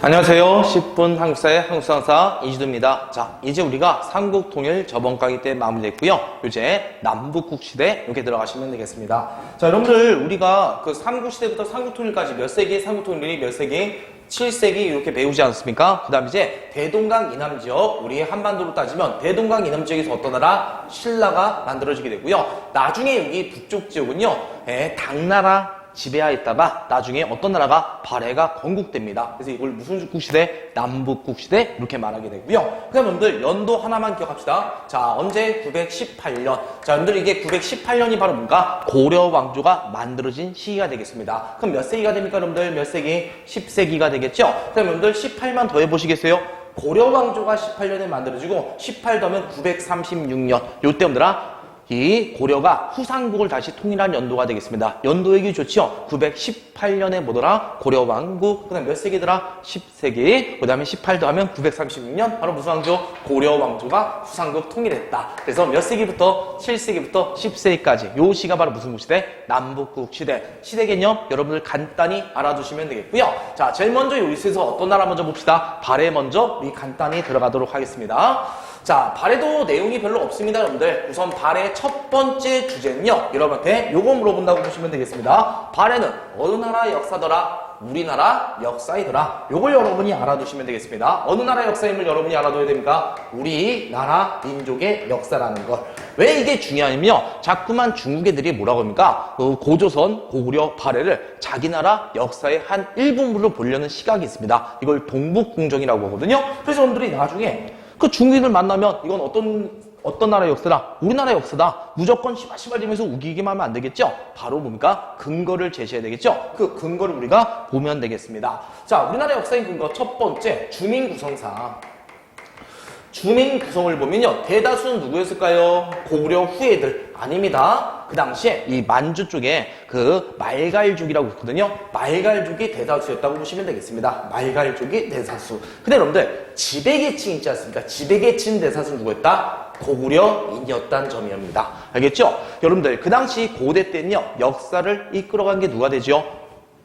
안녕하세요. 10분 한국사의 한국사강사 이주두입니다. 자, 이제 우리가 삼국통일 저번 강의 때 마무리했고요. 이제 남북국시대 이렇게 들어가시면 되겠습니다. 자, 여러분들 우리가 그 삼국시대부터 삼국통일까지 몇 세기 삼국통일이 몇 세기? 7세기 이렇게 배우지 않습니까? 그 다음 이제 대동강 이남 지역, 우리 한반도로 따지면 대동강 이남 지역에서 어떤 나라? 신라가 만들어지게 되고요. 나중에 여기 북쪽 지역은요, 당나라 지배하였다가 나중에 어떤 나라가 발해가 건국됩니다. 그래서 이걸 무슨 국시대? 남북국시대 이렇게 말하게 되고요. 그다음 여러분들 연도 하나만 기억합시다. 자, 언제? 918년. 자, 여러분들 이게 918년이 바로 뭔가 고려 왕조가 만들어진 시기가 되겠습니다. 그럼 몇 세기가 됩니까, 여러분들? 몇 세기? 10세기가 되겠죠. 그럼 여러분들 18만 더 해보시겠어요? 고려 왕조가 18년에 만들어지고 18 더하면 936년. 요때 여러분들아 이 고려가 후삼국을 다시 통일한 연도가 되겠습니다. 연도 얘기 좋죠? 918년에 뭐더라? 고려 왕국. 그 다음에 몇 세기더라? 10세기. 그 다음에 18 더하면 936년. 바로 무슨 왕조? 고려 왕조가 후삼국 통일했다. 그래서 몇 세기부터? 7세기부터 10세기까지. 요 시가 바로 무슨 국시대? 남북국 시대. 시대 개념 여러분들 간단히 알아두시면 되겠고요. 자, 제일 먼저 여기서 어떤 나라 먼저 봅시다. 발해 먼저 우리 간단히 들어가도록 하겠습니다. 자, 발해도 내용이 별로 없습니다, 여러분들. 우선 발해 첫 번째 주제는요, 여러분한테 요거 물어본다고 보시면 되겠습니다. 발해는 어느 나라 역사더라? 우리나라 역사이더라. 요걸 여러분이 알아두시면 되겠습니다. 어느 나라 역사임을 여러분이 알아둬야 됩니까? 우리나라 민족의 역사라는 걸. 왜 이게 중요하냐면요, 자꾸만 중국 애들이 뭐라고 합니까? 고조선, 고구려, 발해를 자기 나라 역사의 한 일부분으로 보려는 시각이 있습니다. 이걸 동북공정이라고 하거든요. 그래서 여러분들이 나중에 그 중국인을 만나면 이건 어떤 나라의 역사다? 우리나라의 역사다. 무조건 시발시발되면서 우기기만 하면 안 되겠죠? 바로 뭡니까? 근거를 제시해야 되겠죠? 그 근거를 우리가 보면 되겠습니다. 자, 우리나라의 역사인 근거 첫 번째, 주민 구성상. 주민 구성을 보면요, 대다수는 누구였을까요? 고구려 후예들 아닙니다. 그 당시에 이 만주 쪽에 그 말갈족이라고 있거든요. 말갈족이 대다수였다고 보시면 되겠습니다. 말갈족이 대다수. 근데 여러분들 지배계층 있지 않습니까? 지배계층 대다수는 누구였다? 고구려인이었다는 점입니다. 알겠죠? 여러분들 그 당시 고대 때는요, 역사를 이끌어간 게 누가 되죠?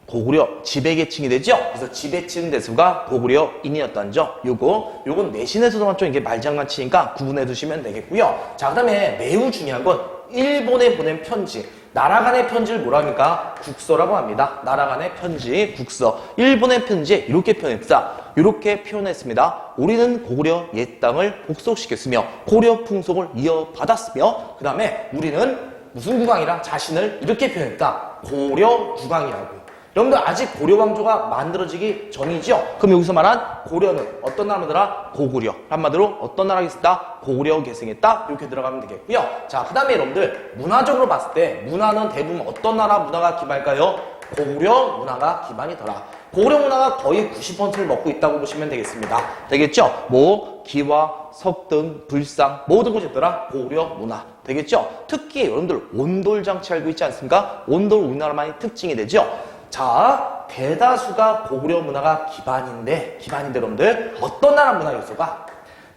고구려 지배계층이 되죠. 그래서 지배층 대수가 고구려인이었다는 점. 요건 내신에서도 좀 이게 말장난치니까 구분해 두시면 되겠고요. 자, 그다음에 매우 중요한 건 일본에 보낸 편지. 나라 간의 편지를 뭐라 합니까? 국서라고 합니다. 나라 간의 편지, 국서. 일본의 편지에 이렇게 표현했다. 이렇게 표현했습니다. 우리는 고구려 옛 땅을 복속시켰으며 고려 풍속을 이어받았으며 그 다음에 우리는 무슨 국왕이라 자신을 이렇게 표현했다. 고려 국왕이라고. 여러분들 아직 고려 왕조가 만들어지기 전이죠? 그럼 여기서 말한 고려는 어떤 나라더라? 고구려. 한마디로 어떤 나라가 있었다? 고구려 계승했다? 이렇게 들어가면 되겠고요. 자, 그 다음에 여러분들 문화적으로 봤을 때 문화는 대부분 어떤 나라 문화가 기반일까요? 고구려 문화가 기반이더라. 고구려 문화가 거의 90%를 먹고 있다고 보시면 되겠습니다. 되겠죠? 뭐 기와, 석등, 불상 모든 것이 있더라. 고구려 문화. 되겠죠? 특히 여러분들 온돌장치 알고 있지 않습니까? 온돌 우리나라만의 특징이 되죠? 자, 대다수가 고구려 문화가 기반인데 여러분들 어떤 나라 문화 요소가?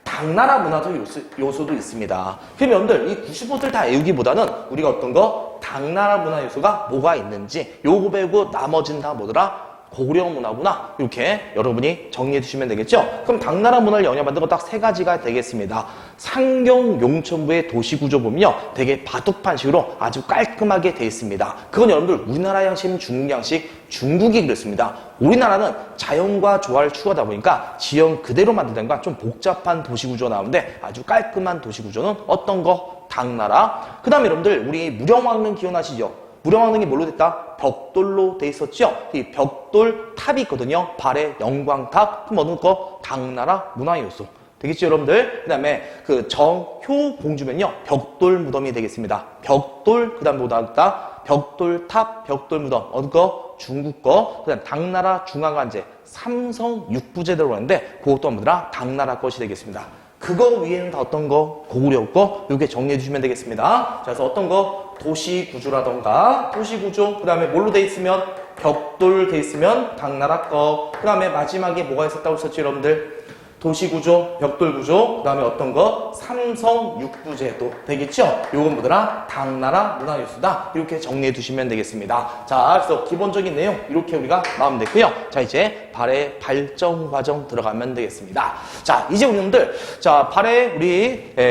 당나라 문화도 요소도 있습니다. 그럼 여러분들 이 90%를 다 외우기보다는 우리가 어떤 거? 당나라 문화 요소가 뭐가 있는지 요거 배우고 나머지는 다 뭐더라? 고구려 문화구나. 이렇게 여러분이 정리해 주시면 되겠죠? 그럼 당나라 문화를 영향받는 건 딱 세 가지가 되겠습니다. 상경 용천부의 도시구조 보면요, 되게 바둑판식으로 아주 깔끔하게 되어 있습니다. 그건 여러분들 우리나라 양식, 중국 양식, 중국이 그렇습니다. 우리나라는 자연과 조화를 추구하다 보니까 지형 그대로 만든다는 건 좀 복잡한 도시구조가 나오는데 아주 깔끔한 도시구조는 어떤 거? 당나라. 그 다음에 여러분들 우리 무령왕릉 기억나시죠? 무령왕릉이 뭘로 됐다? 벽돌로 돼 있었죠? 이 벽돌 탑이 있거든요. 발해 영광탑. 그럼 어느 거? 당나라 문화 요소. 되겠죠, 여러분들? 그 다음에 그 정효 공주면요, 벽돌 무덤이 되겠습니다. 벽돌, 그 다음 뭐다? 벽돌 탑, 벽돌 무덤. 어느 거? 중국 거. 그 다음 당나라 중앙관제, 삼성 육부제대로 하는데 그것도 뭐더라? 당나라 것이 되겠습니다. 그거 위에는 다 어떤 거? 고구려 거? 이렇게 정리해 주시면 되겠습니다. 자, 그래서 어떤 거? 도시구조라던가, 도시구조, 그 다음에 뭘로 돼 있으면? 벽돌 돼 있으면 당나라 거. 그 다음에 마지막에 뭐가 있었다고 했었죠, 여러분들? 도시구조, 벽돌구조, 그 다음에 어떤 거? 삼성 육부제도 되겠죠? 요건 뭐더라? 당나라 문화유수다. 이렇게 정리해 두시면 되겠습니다. 자, 그래서 기본적인 내용 이렇게 우리가 마음 됐고요. 자, 이제 발해 발전 과정 들어가면 되겠습니다. 자, 이제 우리들, 자, 발해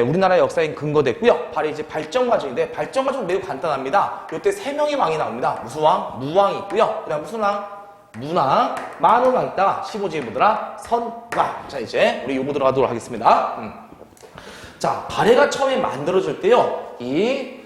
우리나라의 역사인 근거됐고요. 발해 이제 발전 과정인데, 발전 과정은 매우 간단합니다. 이때 세 명의 왕이 나옵니다. 무슨 왕? 무왕이 있고요. 그 다음 무슨 왕? 문왕, 만왕 있다가 15제기 뭐더라? 선왕. 자, 이제 우리 요거 들어가도록 하겠습니다. 자, 발해가 처음에 만들어질 때요, 이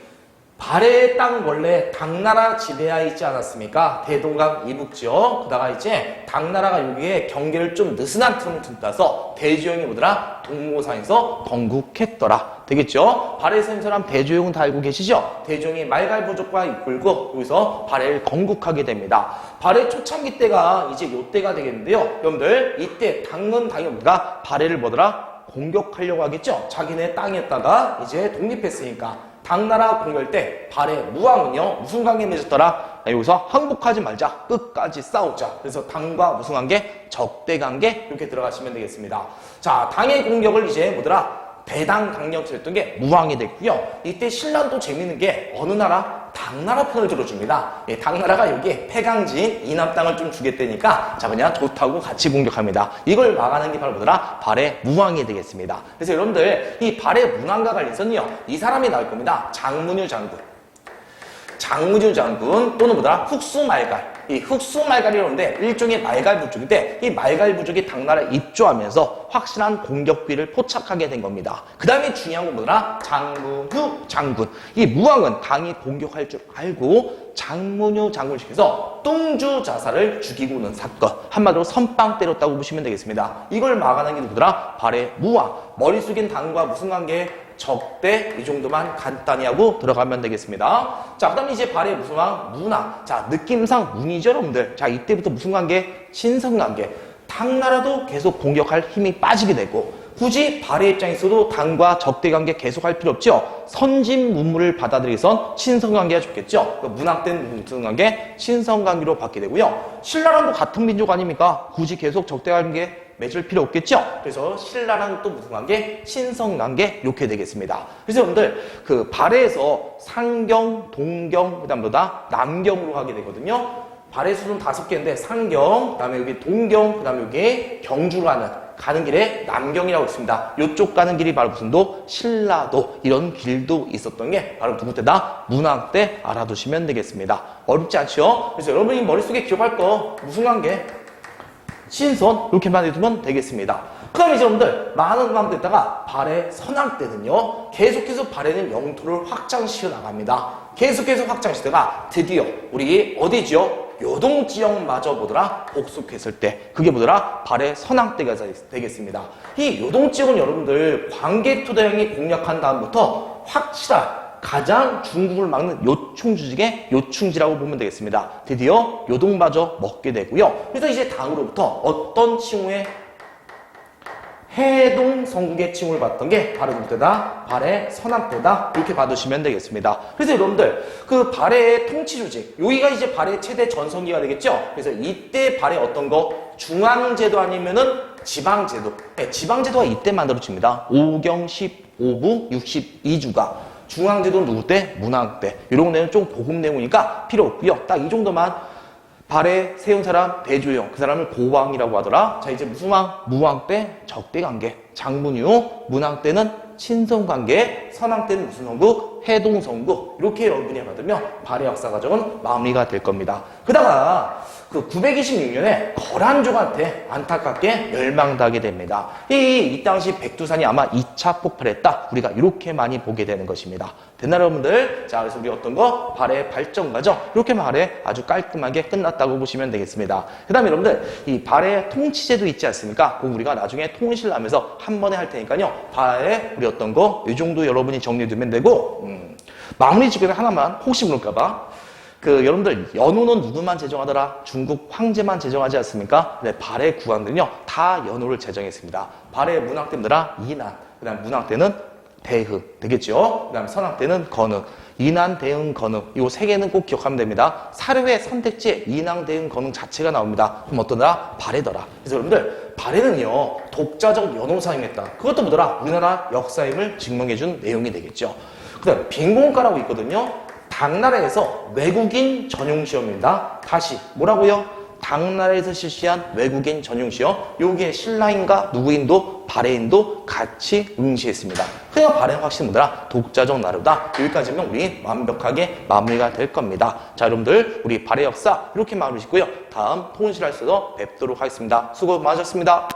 발해의 땅 원래 당나라 지배하에 있지 않았습니까? 대동강 이북지역. 그다가 이제 당나라가 여기에 경계를 좀 느슨한 틈을 틈타서 대주영이 뭐더라? 동모산에서 건국했더라. 되겠죠? 발해에 사는 사람 대주영은 다 알고 계시죠? 대주영이 말갈부족과 이끌고 여기서 발해를 건국하게 됩니다. 발해 초창기 때가 이제 요때가 되겠는데요. 여러분들 이때 당연가 발해를 뭐더라? 공격하려고 하겠죠? 자기네 땅에다가 이제 독립했으니까. 당나라 공격 때 발해 무왕은요 무슨 관계 맺었더라? 여기서 항복하지 말자, 끝까지 싸우자. 그래서 당과 무슨 관계? 적대 관계. 이렇게 들어가시면 되겠습니다. 자, 당의 공격을 이제 뭐더라? 대당 강령했던 게 무왕이 됐고요. 이때 신라도 재밌는 게 어느 나라? 당나라 편을 들어줍니다. 예, 당나라가 여기에 폐강지인 이남 땅을 좀 주겠다니까 자 그냥 좋다고 같이 공격합니다. 이걸 막아낸 게 바로 뭐더라? 발해 무왕이 되겠습니다. 그래서 여러분들 이 발해 무왕과 관련해서는요 이 사람이 나올 겁니다. 장문유 장군 또는 뭐더라? 흑수말갈. 이 흑수말갈이라는데 일종의 말갈부족인데 이 말갈부족이 당나라에 입조하면서 확실한 공격비를 포착하게 된 겁니다. 그 다음에 중요한 건 뭐더라? 장문유 장군. 이 무왕은 당이 공격할 줄 알고 장문유 장군을 시켜서 뚱주 자사를 죽이고 오는 사건. 한마디로 선빵 때렸다고 보시면 되겠습니다. 이걸 막아낸 게 누구더라? 발해 무왕. 머리 숙인 당과 무슨 관계? 적대. 이 정도만 간단히 하고 들어가면 되겠습니다. 자, 그 다음에 이제 발해 무슨 왕? 문왕. 자, 느낌상 문이죠, 여러분들. 자, 이때부터 무슨 관계? 신성관계. 당나라도 계속 공격할 힘이 빠지게 되고 굳이 발해 입장에서도 당과 적대 관계 계속할 필요 없죠. 선진 문물을 받아들이선 신성관계가 좋겠죠. 문왕 때는 무슨 관계? 신성관계로 받게 되고요. 신라랑도 같은 민족 아닙니까? 굳이 계속 적대 관계 맺을 필요 없겠죠? 그래서 신라랑 또 무슨 관계? 신성관계 이렇게 되겠습니다. 그래서 여러분들 그 발해에서 상경, 동경, 그 다음 뭐다? 남경으로 하게 되거든요. 발해 수는 5개인데 상경, 그 다음에 여기 동경, 그 다음에 여기 경주로 가는 길에 남경이라고 있습니다. 이쪽 가는 길이 바로 무슨 도? 신라도. 이런 길도 있었던 게 바로 누구 때다? 문왕 때 알아두시면 되겠습니다. 어렵지 않죠? 그래서 여러분이 머릿속에 기억할 거 무슨 관계? 신선 이렇게만 해두면 되겠습니다. 그 다음에 이제 여러분들 많은 마음 됐다가 발해 선왕 때는요 계속해서 발해는 영토를 확장시켜 나갑니다. 계속해서 확장시다가 드디어 우리 어디지요? 요동지역마저 뭐더라? 복속했을 때 그게 뭐더라? 발해 선왕 때가 되겠습니다. 이 요동지역은 여러분들 광개토대왕이 공략한 다음부터 확실한 가장 중국을 막는 요충지직의 요충지라고 보면 되겠습니다. 드디어 요동마저 먹게 되고요. 그래서 이제 다음으로부터 어떤 칭후의 해동 성국의 칭후를 받던 게 바로 누구때다? 발해 선왕 때다. 이렇게 봐두시면 되겠습니다. 그래서 여러분들 그 발해의 통치 조직 여기가 이제 발해의 최대 전성기가 되겠죠. 그래서 이때 발해 어떤 거 중앙제도 아니면은 지방제도. 네, 지방제도가 이때 만들어집니다. 5경 15부 62주가 중앙제도는 누구 때? 문왕 때. 이런 내용은 좀 고급 내용이니까 필요 없고요. 딱 이 정도만 발해 세운 사람 대조영. 그 사람을 고왕이라고 하더라. 자, 이제 무슨 왕? 무왕 때 적대관계. 장문유. 문왕 때는 친성관계. 선왕 때는 무슨 성국? 해동성국. 이렇게 여러분이 받으면 발해 역사 과정은 마무리가 될 겁니다. 그다가 그 926년에 거란족한테 안타깝게 멸망당하게 됩니다. 이 당시 백두산이 아마 2차 폭발했다. 우리가 이렇게 많이 보게 되는 것입니다. 됐나 여러분들? 자, 그래서 우리 어떤 거? 발해 발전 과정. 이렇게 발해 아주 깔끔하게 끝났다고 보시면 되겠습니다. 그 다음에 여러분들 이 발해 통치제도 있지 않습니까? 그거 우리가 나중에 통일을 하면서 한 번에 할 테니까요. 발해 우리 어떤 거? 이 정도 여러분이 정리해두면 되고 마무리 직전에 하나만 혹시 모를까봐 그 여러분들 연호는 누구만 제정하더라? 중국 황제만 제정하지 않습니까? 네, 발해 국왕들은요 다 연호를 제정했습니다. 발해 문왕 때는 이난, 그 다음 문왕 때는 대흑 되겠죠? 그 다음 선왕 때는 건흑. 인한, 대응, 건응. 이 세 개는 꼭 기억하면 됩니다. 사료의 선택지에 인한, 대응, 건응 자체가 나옵니다. 그럼 어떠더라? 발해더라. 그래서 여러분들, 발해는요, 독자적 연호사임했다. 그것도 뭐더라? 우리나라 역사임을 증명해준 내용이 되겠죠. 그 다음, 빈공과라고 있거든요. 당나라에서 외국인 전용 시험입니다. 다시, 뭐라고요? 당나라에서 실시한 외국인 전용 시험. 여기에 신라인과 누구인도 발해인도 같이 응시했습니다. 그냥 발해는 확실히 뭐더라? 독자적 나루다. 여기까지면 우리 완벽하게 마무리가 될 겁니다. 자, 여러분들 우리 발해 역사 이렇게 마무리 짓고요. 다음 통일실에서 뵙도록 하겠습니다. 수고 많으셨습니다.